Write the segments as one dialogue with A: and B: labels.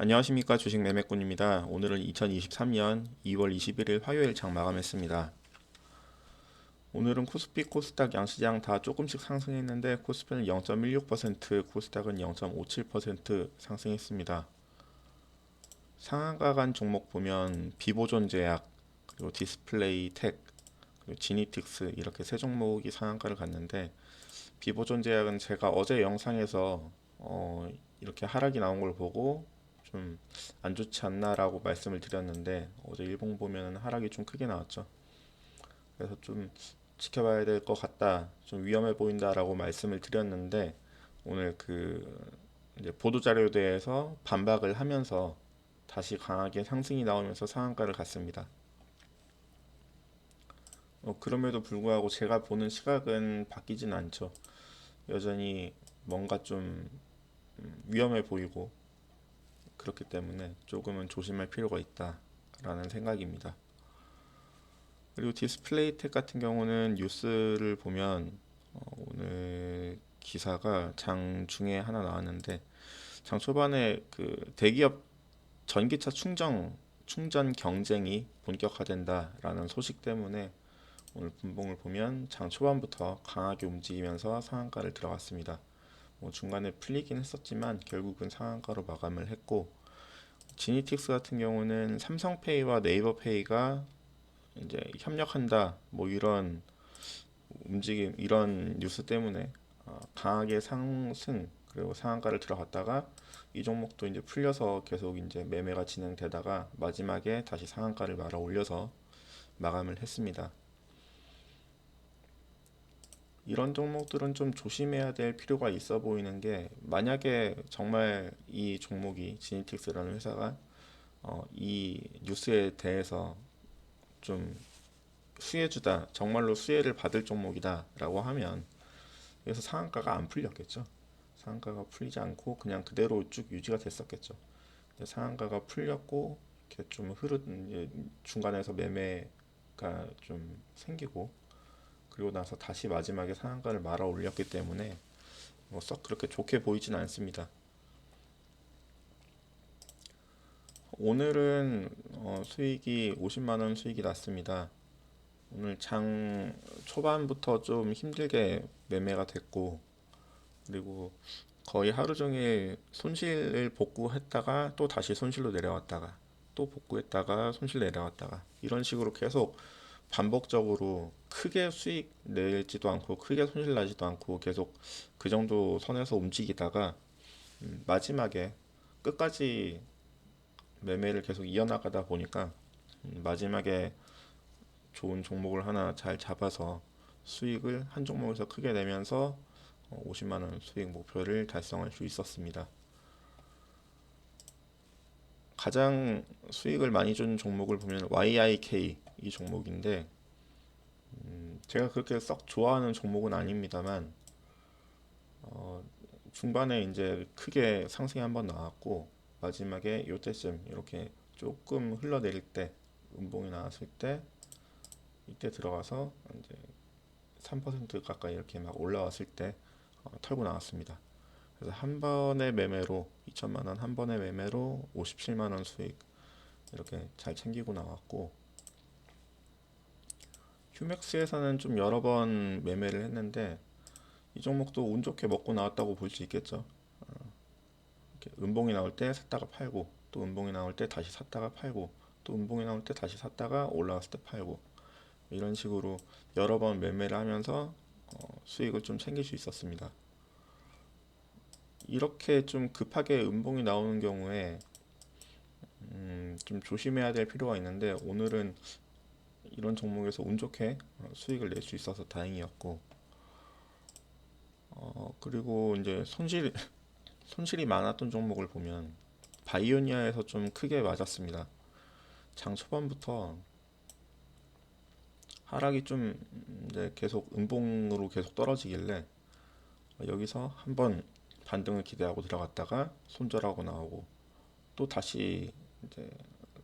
A: 안녕하십니까, 주식 매매꾼입니다. 오늘은 2023년 2월 21일 화요일 장 마감했습니다. 오늘은 코스피, 코스닥 양시장 다 조금씩 상승했는데 코스피는 0.16%, 코스닥은 0.57% 상승했습니다. 상한가 간 종목 보면 비보존제약, 그리고 디스플레이 텍, 그리고 지니틱스 이렇게 세 종목이 상한가를 갔는데, 비보존제약은 제가 어제 영상에서 이렇게 하락이 나온 걸 보고 좀 안 좋지 않나라고 말씀을 드렸는데, 어제 일봉 보면 하락이 좀 크게 나왔죠. 그래서 좀 지켜봐야 될 것 같다, 좀 위험해 보인다라고 말씀을 드렸는데, 오늘 이제 보도 자료에 대해서 반박을 하면서 다시 강하게 상승이 나오면서 상한가를 갔습니다. 그럼에도 불구하고 제가 보는 시각은 바뀌진 않죠. 여전히 뭔가 좀 위험해 보이고, 그렇기 때문에 조금은 조심할 필요가 있다라는 생각입니다. 그리고 디스플레이 텍 같은 경우는 뉴스를 보면 오늘 기사가 장 중에 하나 나왔는데, 장 초반에 대기업 전기차 충전 경쟁이 본격화된다라는 소식 때문에 오늘 분봉을 보면 장 초반부터 강하게 움직이면서 상한가를 들어갔습니다. 중간에 풀리긴 했었지만 결국은 상한가로 마감을 했고, 지니틱스 같은 경우는 삼성페이와 네이버페이가 이제 협력한다, 뭐 이런 움직임, 이런 뉴스 때문에 강하게 상승 그리고 상한가를 들어갔다가, 이 종목도 이제 풀려서 계속 이제 매매가 진행되다가 마지막에 다시 상한가를 말아 올려서 마감을 했습니다. 이런 종목들은 좀 조심해야 될 필요가 있어 보이는 게, 만약에 정말 이 종목이 지니틱스라는 회사가 이 뉴스에 대해서 좀 수혜주다, 정말로 수혜를 받을 종목이다라고 하면 여기서 상한가가 안 풀렸겠죠. 상한가가 풀리지 않고 그냥 그대로 쭉 유지가 됐었겠죠. 상한가가 풀렸고 이렇게 좀 중간에서 매매가 좀 생기고, 그리고 나서 다시 마지막에 상한가를 말아 올렸기 때문에 썩 그렇게 좋게 보이진 않습니다. 오늘은 수익이 50만 원 수익이 났습니다. 오늘 장 초반부터 좀 힘들게 매매가 됐고, 그리고 거의 하루 종일 손실을 복구했다가 또 다시 손실로 내려왔다가 또 복구했다가 손실 내려왔다가, 이런 식으로 계속 반복적으로 크게 수익 내지도 않고 크게 손실 나지도 않고 계속 그 정도 선에서 움직이다가 마지막에 끝까지 매매를 계속 이어나가다 보니까 마지막에 좋은 종목을 하나 잘 잡아서 수익을 한 종목에서 크게 내면서 50만 원 수익 목표를 달성할 수 있었습니다. 가장 수익을 많이 준 종목을 보면 YIK 이 종목인데, 제가 그렇게 썩 좋아하는 종목은 아닙니다만 중반에 이제 크게 상승이 한번 나왔고, 마지막에 요때쯤 이렇게 조금 흘러내릴 때, 음봉이 나왔을 때 이때 들어가서 이제 3% 가까이 이렇게 막 올라왔을 때 털고 나왔습니다. 그래서 한 번의 매매로 2천만 원, 한 번의 매매로 57만 원 수익 이렇게 잘 챙기고 나왔고, 휴맥스에서는 좀 여러 번 매매를 했는데 이 종목도 운 좋게 먹고 나왔다고 볼 수 있겠죠. 이렇게 음봉이 나올 때 샀다가 팔고, 또 음봉이 나올 때 다시 샀다가 팔고, 또 음봉이 나올 때 다시 샀다가 올라왔을 때 팔고, 이런 식으로 여러 번 매매를 하면서 수익을 좀 챙길 수 있었습니다. 이렇게 좀 급하게 음봉이 나오는 경우에 좀 조심해야 될 필요가 있는데, 오늘은 이런 종목에서 운 좋게 수익을 낼 수 있어서 다행이었고, 그리고 이제 손실이 많았던 종목을 보면 바이오니아에서 좀 크게 맞았습니다. 장 초반부터 하락이 좀 이제 계속 음봉으로 계속 떨어지길래 여기서 한번 반등을 기대하고 들어갔다가 손절하고 나오고, 또 다시 이제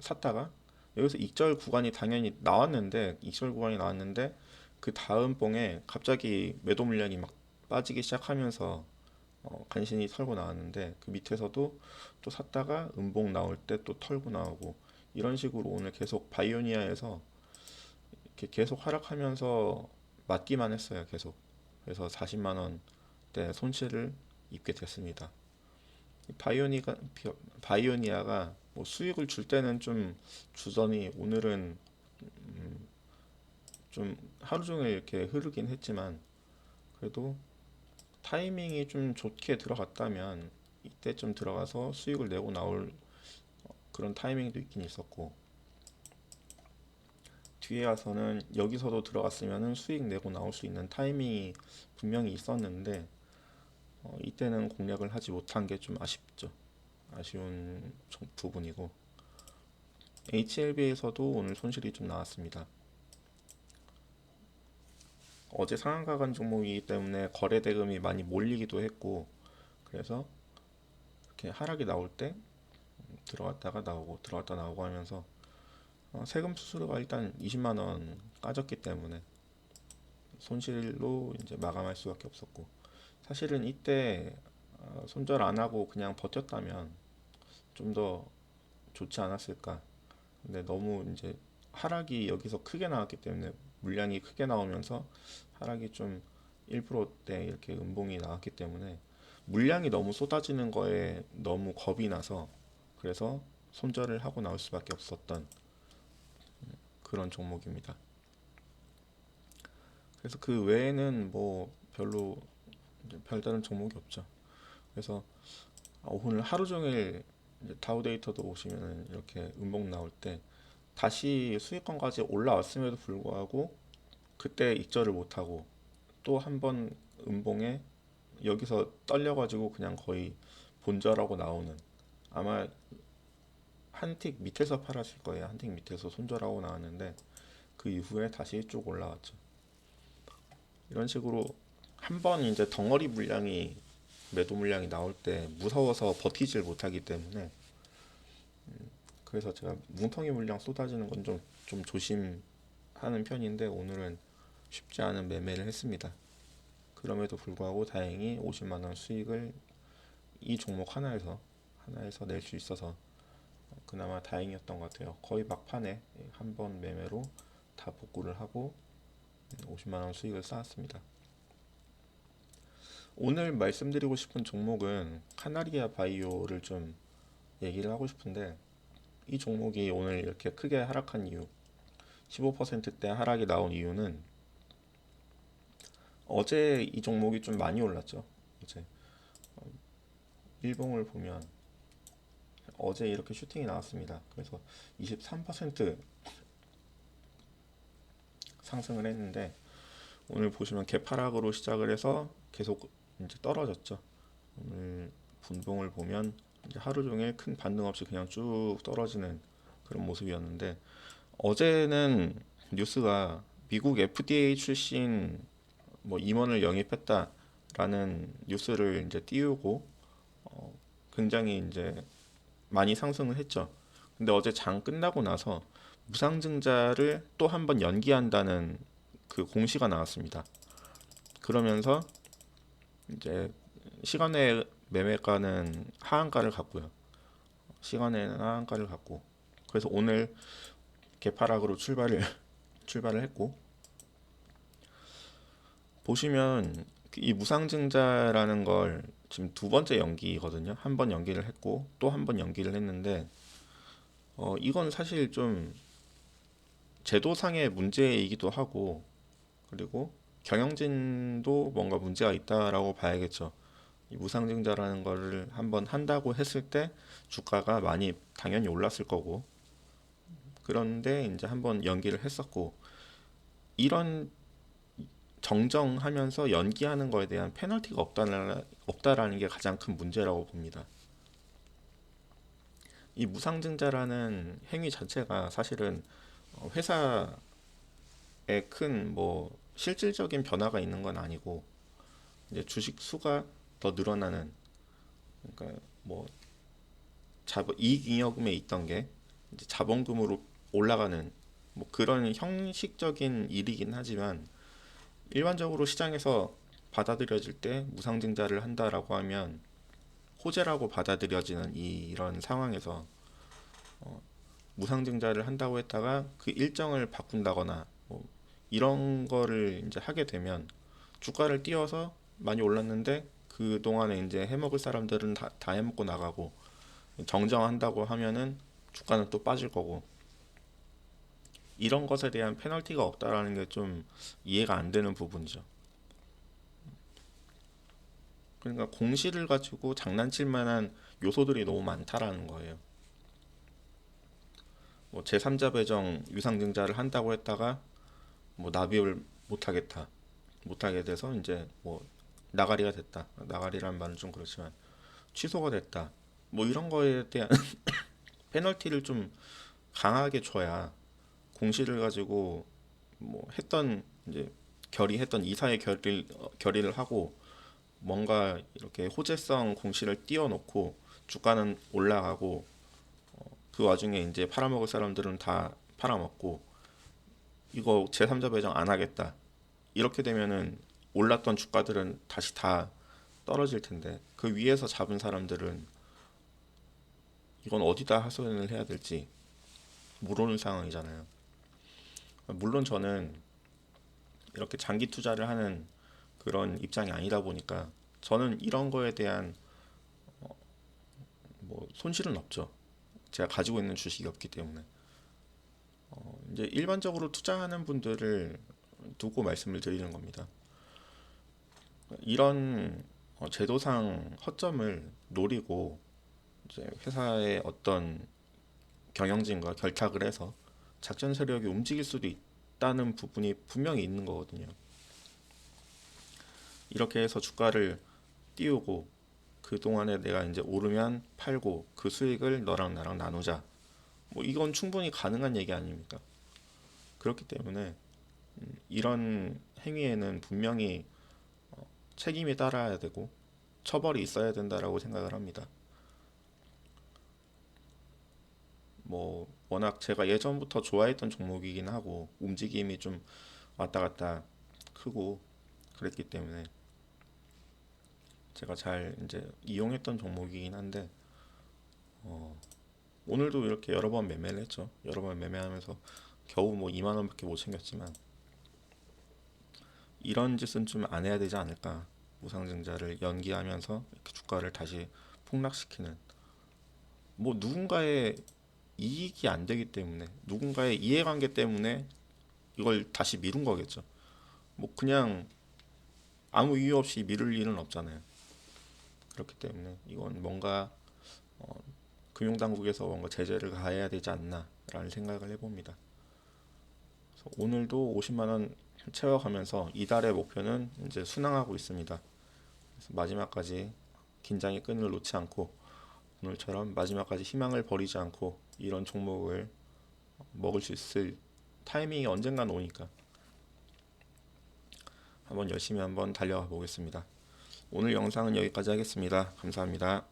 A: 샀다가 여기서 익절 구간이 나왔는데 그 다음 봉에 갑자기 매도 물량이 막 빠지기 시작하면서 간신히 털고 나왔는데 그 밑에서도 또 샀다가 음봉 나올 때 또 털고 나오고 이런 식으로 오늘 계속 바이오니아에서 이렇게 계속 하락하면서 맞기만 했어요. 계속. 그래서 40만 원대 손실을 입게 됐습니다. 바이오니아가 뭐 수익을 줄 때는 좀 주더니 오늘은 좀 하루 종일 이렇게 흐르긴 했지만 그래도 타이밍이 좀 좋게 들어갔다면 이때 좀 들어가서 수익을 내고 나올 그런 타이밍도 있긴 있었고 뒤에 와서는 여기서도 들어갔으면 수익 내고 나올 수 있는 타이밍이 분명히 있었는데 이때는 공략을 하지 못한 게 좀 아쉽죠. 아쉬운 부분이고 HLB에서도 오늘 손실이 좀 나왔습니다. 어제 상한가 간 종목이기 때문에 거래 대금이 많이 몰리기도 했고 그래서 이렇게 하락이 나올 때 들어갔다가 나오고 들어갔다 나오고 하면서 세금 수수료가 일단 20만 원 까졌기 때문에 손실로 이제 마감할 수밖에 없었고 사실은 이때 손절 안 하고 그냥 버텼다면 좀 더 좋지 않았을까. 근데 너무 이제 하락이 여기서 크게 나왔기 때문에 물량이 크게 나오면서 하락이 좀 1%대 이렇게 음봉이 나왔기 때문에 물량이 너무 쏟아지는 거에 너무 겁이 나서 그래서 손절을 하고 나올 수밖에 없었던 그런 종목입니다. 그래서 그 외에는 뭐 별로 별다른 종목이 없죠. 그래서 오늘 하루 종일 다우데이터도 보시면 이렇게 음봉 나올 때 다시 수익권까지 올라왔음에도 불구하고 그때 익절을 못하고 또 한 번 음봉에 여기서 떨려가지고 그냥 거의 본절하고 나오는 아마 한 틱 밑에서 팔았을 거예요. 한 틱 밑에서 손절하고 나왔는데 그 이후에 다시 쭉 올라왔죠. 이런 식으로 한 번 이제 덩어리 물량이 매도 물량이 나올 때 무서워서 버티질 못하기 때문에 그래서 제가 뭉텅이 물량 쏟아지는 건 좀 조심하는 편인데 오늘은 쉽지 않은 매매를 했습니다. 그럼에도 불구하고 다행히 50만 원 수익을 이 종목 하나에서 낼 수 있어서 그나마 다행이었던 것 같아요. 거의 막판에 한 번 매매로 다 복구를 하고 50만 원 수익을 쌓았습니다. 오늘 말씀드리고 싶은 종목은 카나리아 바이오를 좀 얘기를 하고 싶은데 이 종목이 오늘 이렇게 크게 하락한 이유 15%대 하락이 나온 이유는 어제 이 종목이 좀 많이 올랐죠. 어제 일봉을 보면 어제 이렇게 슈팅이 나왔습니다. 그래서 23% 상승을 했는데 오늘 보시면 개파락으로 시작을 해서 계속 이제 떨어졌죠. 오늘 분봉을 보면 이제 하루 종일 큰 반등 없이 그냥 쭉 떨어지는 그런 모습이었는데 어제는 뉴스가 미국 FDA 출신 뭐 임원을 영입했다라는 뉴스를 이제 띄우고 굉장히 이제 많이 상승을 했죠. 근데 어제 장 끝나고 나서 무상증자를 또 한 번 연기한다는 그 공시가 나왔습니다. 그러면서 이제 시간의 매매가는 하한가를 갔고요. 시간에는 하한가를 갔고 그래서 오늘 개파락으로 출발을 했고 보시면 이 무상증자라는 걸 지금 두 번째 연기거든요. 한 번 연기를 했고 또 한 번 연기를 했는데 이건 사실 좀 제도상의 문제이기도 하고 그리고 경영진도 뭔가 문제가 있다라고 봐야겠죠. 이 무상증자라는 거를 한번 한다고 했을 때 주가가 많이 당연히 올랐을 거고 그런데 이제 한번 연기를 했었고 이런 정정하면서 연기하는 거에 대한 페널티가 없다라는 게 가장 큰 문제라고 봅니다. 이 무상증자라는 행위 자체가 사실은 회사에 큰 뭐 실질적인 변화가 있는 건 아니고 이제 주식 수가 더 늘어나는 그러니까 뭐 이익잉여금에 있던 게 이제 자본금으로 올라가는 뭐 그런 형식적인 일이긴 하지만 일반적으로 시장에서 받아들여질 때 무상증자를 한다라고 하면 호재라고 받아들여지는 이런 상황에서 무상증자를 한다고 했다가 그 일정을 바꾼다거나 뭐 이런 거를 이제 하게 되면 주가를 띄워서 많이 올랐는데 그 동안에 이제 해먹을 사람들은 다 해먹고 나가고 정정한다고 하면은 주가는 또 빠질 거고 이런 것에 대한 페널티가 없다라는 게 좀 이해가 안 되는 부분이죠. 그러니까 공시를 가지고 장난칠 만한 요소들이 너무 많다라는 거예요. 뭐 제3자 배정 유상증자를 한다고 했다가 뭐 납입을 못하게 돼서 이제 뭐 나가리가 됐다. 나가리라는 말은 좀 그렇지만 취소가 됐다. 뭐 이런 거에 대한 페널티를 좀 강하게 줘야 공시를 가지고 뭐 했던 이제 결의했던 이사의 결의를 하고 뭔가 이렇게 호재성 공시를 띄워놓고 주가는 올라가고 그 와중에 이제 팔아먹을 사람들은 다 팔아먹고 이거 제3자 배정 안 하겠다. 이렇게 되면은 올랐던 주가들은 다시 다 떨어질 텐데 그 위에서 잡은 사람들은 이건 어디다 하소연을 해야 될지 모르는 상황이잖아요. 물론 저는 이렇게 장기 투자를 하는 그런 입장이 아니다 보니까 저는 이런 거에 대한 뭐 손실은 없죠. 제가 가지고 있는 주식이 없기 때문에 이제 일반적으로 투자하는 분들을 두고 말씀을 드리는 겁니다. 이런 제도상 허점을 노리고 이제 회사의 어떤 경영진과 결탁을 해서 작전 세력이 움직일 수도 있다는 부분이 분명히 있는 거거든요. 이렇게 해서 주가를 띄우고 그 동안에 내가 이제 오르면 팔고 그 수익을 너랑 나랑 나누자. 뭐 이건 충분히 가능한 얘기 아닙니까? 그렇기 때문에 이런 행위에는 분명히 책임이 따라야 되고 처벌이 있어야 된다라고 생각을 합니다. 뭐 워낙 제가 예전부터 좋아했던 종목이긴 하고 움직임이 좀 왔다 갔다 크고 그랬기 때문에 제가 잘 이제 이용했던 종목이긴 한데 오늘도 이렇게 여러 번 매매를 했죠. 여러 번 매매하면서 겨우 뭐 2만 원밖에 못 챙겼지만 이런 짓은 좀 안 해야 되지 않을까. 무상증자를 연기하면서 이렇게 주가를 다시 폭락시키는 뭐 누군가의 이익이 안 되기 때문에 누군가의 이해관계 때문에 이걸 다시 미룬 거겠죠. 뭐 그냥 아무 이유 없이 미룰 일은 없잖아요. 그렇기 때문에 이건 뭔가 금융당국에서 뭔가 제재를 가해야 되지 않나라는 생각을 해봅니다. 그래서 오늘도 50만 원 채워가면서 이달의 목표는 이제 순항하고 있습니다. 그래서 마지막까지 긴장의 끈을 놓지 않고 오늘처럼 마지막까지 희망을 버리지 않고 이런 종목을 먹을 수 있을 타이밍이 언젠간 오니까 한번 열심히 한번 달려가 보겠습니다. 오늘 영상은 여기까지 하겠습니다. 감사합니다.